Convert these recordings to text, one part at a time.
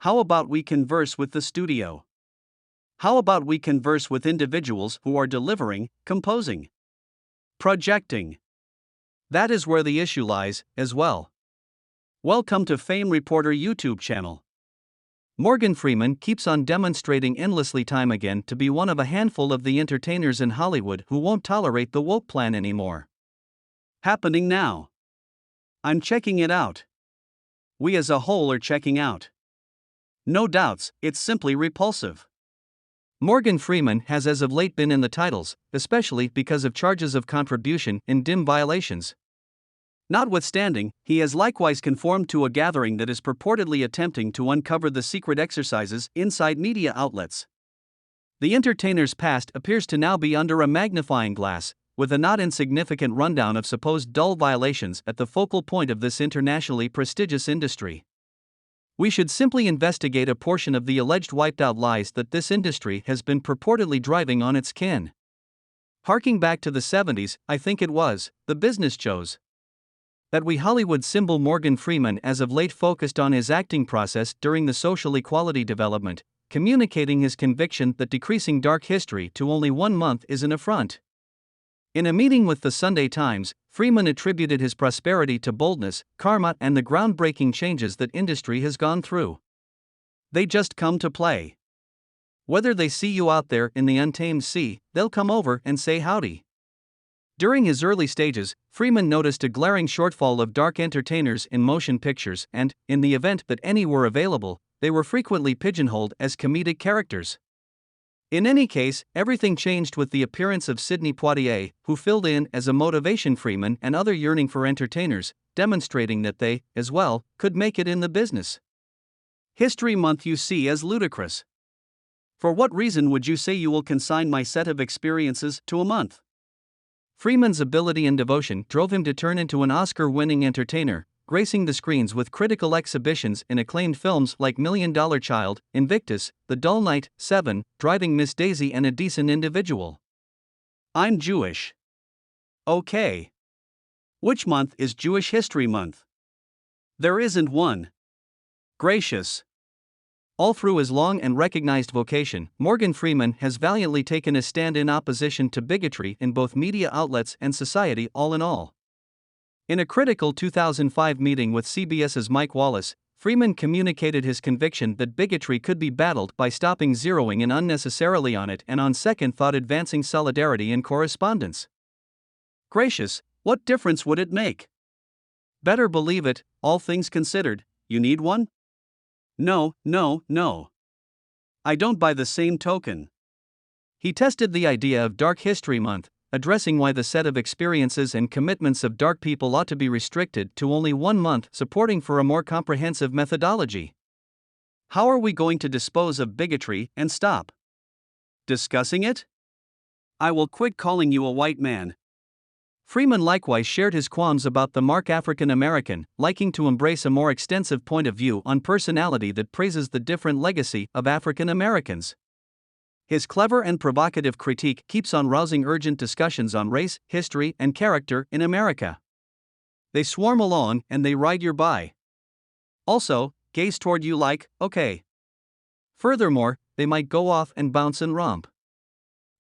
How about we converse with the studio? How about we converse with individuals who are delivering, composing, projecting? That is where the issue lies, as well. Welcome to Fame Reporter YouTube channel. Morgan Freeman keeps on demonstrating endlessly time again to be one of a handful of the entertainers in Hollywood who won't tolerate the woke plan anymore. Happening now. I'm checking it out. We as a whole are checking out. No doubts, it's simply repulsive. Morgan Freeman has as of late been in the titles, especially because of charges of contribution in dim violations. Notwithstanding, he has likewise conformed to a gathering that is purportedly attempting to uncover the secret exercises inside media outlets. The entertainer's past appears to now be under a magnifying glass, with a not insignificant rundown of supposed dull violations at the focal point of this internationally prestigious industry. We should simply investigate a portion of the alleged wiped-out lies that this industry has been purportedly driving on its kin. Harking back to the 70s, I think it was, the business shows that Hollywood symbol Morgan Freeman as of late focused on his acting process during the social equality development, communicating his conviction that decreasing dark history to only 1 month is an affront. In a meeting with the Sunday Times, Freeman attributed his prosperity to boldness, karma, and the groundbreaking changes that industry has gone through. They just come to play. Whether they see you out there in the untamed sea, they'll come over and say howdy. During his early stages, Freeman noticed a glaring shortfall of dark entertainers in motion pictures, and, in the event that any were available, they were frequently pigeonholed as comedic characters. In any case, everything changed with the appearance of Sidney Poitier, who filled in as a motivation Freeman and other yearning for entertainers, demonstrating that they, as well, could make it in the business. History Month you see as ludicrous. For what reason would you say you will consign my set of experiences to a month? Freeman's ability and devotion drove him to turn into an Oscar-winning entertainer, gracing the screens with critical exhibitions in acclaimed films like $1 Million Child, Invictus, The Dull Knight, Seven, Driving Miss Daisy, and A Decent Individual. I'm Jewish. Okay. Which month is Jewish History Month? There isn't one. Gracious. All through his long and recognized vocation, Morgan Freeman has valiantly taken a stand in opposition to bigotry in both media outlets and society all in all. In a critical 2005 meeting with CBS's Mike Wallace, Freeman communicated his conviction that bigotry could be battled by stopping zeroing in unnecessarily on it and on second thought advancing solidarity in correspondence. Gracious, what difference would it make? Better believe it, all things considered, you need one? No. I don't by the same token. He tested the idea of Dark History Month, addressing why the set of experiences and commitments of dark people ought to be restricted to only 1 month, supporting for a more comprehensive methodology. How are we going to dispose of bigotry and stop discussing it? I will quit calling you a white man. Freeman likewise shared his qualms about the mark African American, liking to embrace a more extensive point of view on personality that praises the different legacy of African Americans. His clever and provocative critique keeps on rousing urgent discussions on race, history, and character in America. They swarm along and they ride your by. Also, gaze toward you like, okay. Furthermore, they might go off and bounce and romp.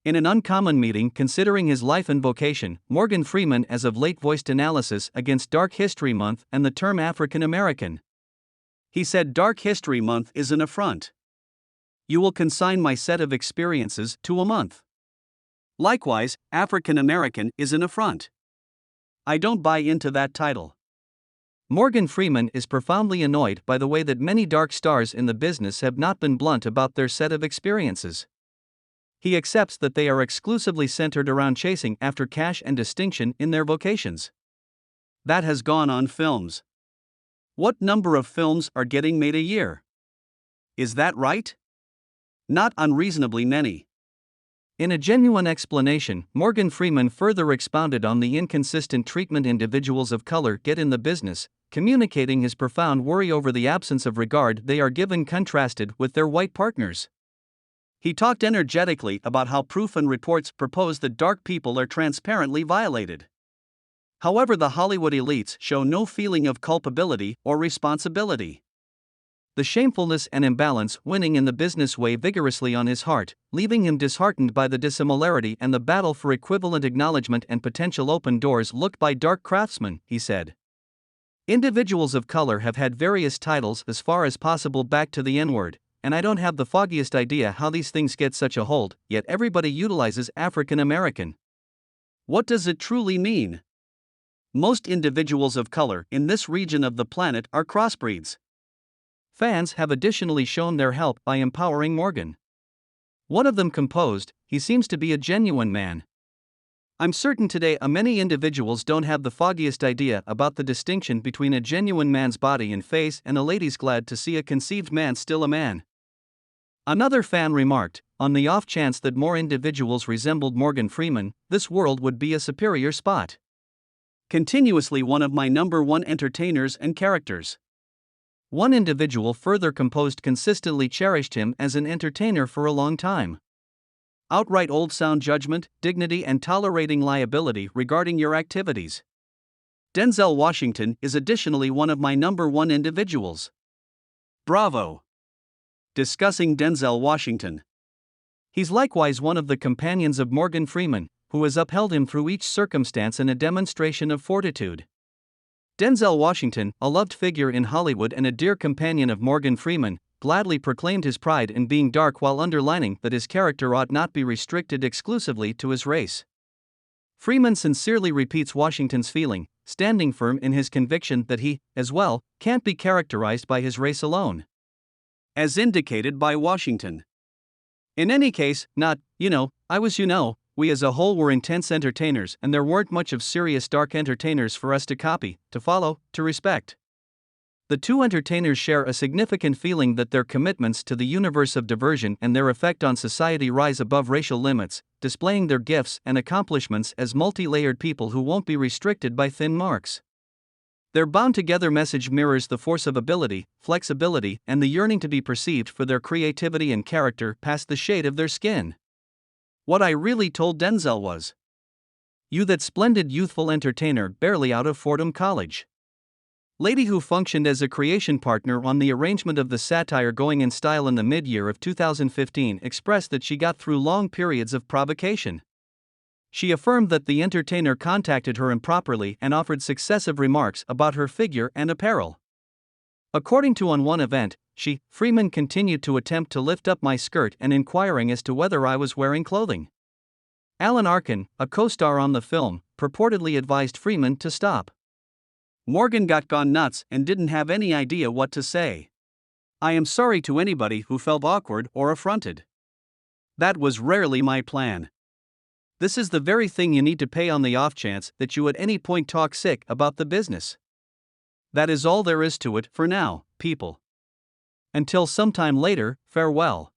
In an uncommon meeting considering his life and vocation, Morgan Freeman as of late voiced analysis against Dark History Month and the term African American. He said Dark History Month is an affront. You will consign my set of experiences to a month. Likewise, African American is an affront. I don't buy into that title. Morgan Freeman is profoundly annoyed by the way that many dark stars in the business have not been blunt about their set of experiences. He accepts that they are exclusively centered around chasing after cash and distinction in their vocations. That has gone on films. What number of films are getting made a year? Is that right? Not unreasonably many. In a genuine explanation, Morgan Freeman further expounded on the inconsistent treatment individuals of color get in the business, communicating his profound worry over the absence of regard they are given contrasted with their white partners. He talked energetically about how proof and reports propose that dark people are transparently violated. However, the Hollywood elites show no feeling of culpability or responsibility. the shamefulness and imbalance winning in the business way vigorously on his heart, leaving him disheartened by the dissimilarity and the battle for equivalent acknowledgement and potential open doors looked by dark craftsmen, he said. Individuals of color have had various titles as far as possible back to the N-word, and I don't have the foggiest idea how these things get such a hold, yet everybody utilizes African American. What does it truly mean? Most individuals of color in this region of the planet are crossbreeds. Fans have additionally shown their help by empowering Morgan. One of them composed, "He seems to be a genuine man." I'm certain today many individuals don't have the foggiest idea about the distinction between a genuine man's body and face and a lady's glad to see a conceived man still a man. Another fan remarked, on the off chance that more individuals resembled Morgan Freeman, this world would be a superior spot. Continuously one of my number one entertainers and characters. One individual further composed consistently cherished him as an entertainer for a long time. Outright old sound judgment, dignity and tolerating liability regarding your activities. Denzel Washington is additionally one of my number one individuals. Bravo! Discussing Denzel Washington. He's likewise one of the companions of Morgan Freeman, who has upheld him through each circumstance in a demonstration of fortitude. Denzel Washington, a loved figure in Hollywood and a dear companion of Morgan Freeman, gladly proclaimed his pride in being dark while underlining that his character ought not be restricted exclusively to his race. Freeman sincerely repeats Washington's feeling, standing firm in his conviction that he, as well, can't be characterized by his race alone. As indicated by Washington. In any case, we as a whole were intense entertainers and there weren't much of serious dark entertainers for us to copy, to follow, to respect. The two entertainers share a significant feeling that their commitments to the universe of diversion and their effect on society rise above racial limits, displaying their gifts and accomplishments as multi-layered people who won't be restricted by thin marks. Their bound-together message mirrors the force of ability, flexibility, and the yearning to be perceived for their creativity and character past the shade of their skin. What I really told Denzel was, "You that splendid youthful entertainer barely out of Fordham College. Lady who functioned as a creation partner on the arrangement of the satire Going in Style in the mid-year of 2015 expressed that she got through long periods of provocation. She affirmed that the entertainer contacted her improperly and offered successive remarks about her figure and apparel. According to on one event, Freeman continued to attempt to lift up my skirt and inquiring as to whether I was wearing clothing. Alan Arkin, a co-star on the film, purportedly advised Freeman to stop. Morgan got gone nuts and didn't have any idea what to say. I am sorry to anybody who felt awkward or affronted. That was rarely my plan. This is the very thing you need to pay on the off chance that you at any point talk sick about the business. That is all there is to it for now, people. Until sometime later, farewell.